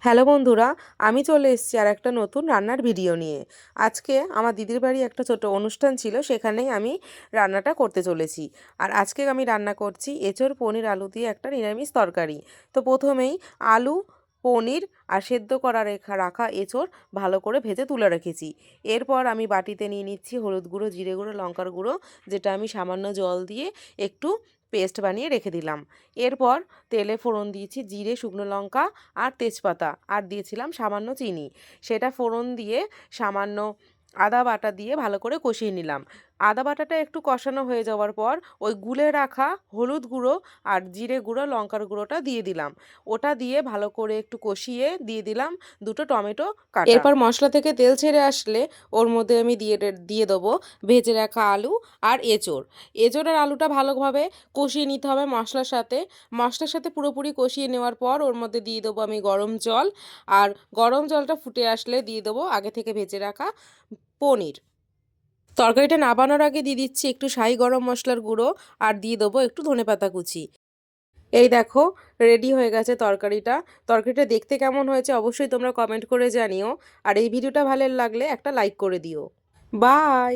Hello বন্ধুরা, আমি চলে এসেছি আর একটা নতুন রান্নার ভিডিও নিয়ে। আজকে আমার দিদির বাড়ি একটা ছোট অনুষ্ঠান ছিল, সেখানেই আমি রান্নাটা করতে চলেছি। আর আজকে আমি রান্না করছি এঁচোড় পনির আলু দিয়ে একটা নিরামিষ তরকারি। তো প্রথমেই আলু, পনির আর সেদ্ধ করা রাখা এঁচোড় ভালো করে ভেজে তুলে রেখেছি। এরপর আমি বাটিতে নিয়ে নিচ্ছি হলুদ গুঁড়ো, জিরে গুঁড়ো, লঙ্কার গুঁড়ো, যেটা আমি সামান্য জল দিয়ে একটু পেস্ট বানিয়ে রেখে দিলাম। এরপর তেলে ফোড়ন দিয়েছি জিরে, শুকনো লঙ্কা আর তেজপাতা, আর দিয়েছিলাম সামান্য চিনি। সেটা ফোড়ন দিয়ে সামান্য আদা বাটা দিয়ে ভালো করে কষিয়ে নিলাম। আদা বাটাটা একটু কষানো হয়ে যাওয়ার পর ওই গুলে রাখা হলুদ গুঁড়ো আর জিরে গুঁড়ো, লঙ্কার গুঁড়োটা দিয়ে দিলাম। ওটা দিয়ে ভালো করে একটু কষিয়ে দিয়ে দিলাম দুটো টমেটো কাটা। এরপর মশলা থেকে তেল ছেড়ে আসলে ওর মধ্যে আমি দিয়ে দেবো ভেজে রাখা আলু আর এঁচোড়। এঁচোড় আর আলুটা ভালোভাবে কষিয়ে নিতে হবে মশলার সাথে পুরোপুরি কষিয়ে নেওয়ার পর ওর মধ্যে দিয়ে দেবো আমি গরম জল। আর গরম জলটা ফুটে আসলে দিয়ে দেবো আগে থেকে ভেজে রাখা পনির। তরকারিটা নাবানোর আগে দিয়ে দিচ্ছি একটু শাহি গরম মশলার গুঁড়ো, আর দিয়ে দেবো একটু ধনেপাতা কুচি। এই দেখো, রেডি হয়ে গেছে তরকারিটা দেখতে কেমন হয়েছে অবশ্যই তোমরা কমেন্ট করে জানিও। আর এই ভিডিওটা ভালো লাগলে একটা লাইক করে দিও। বাই।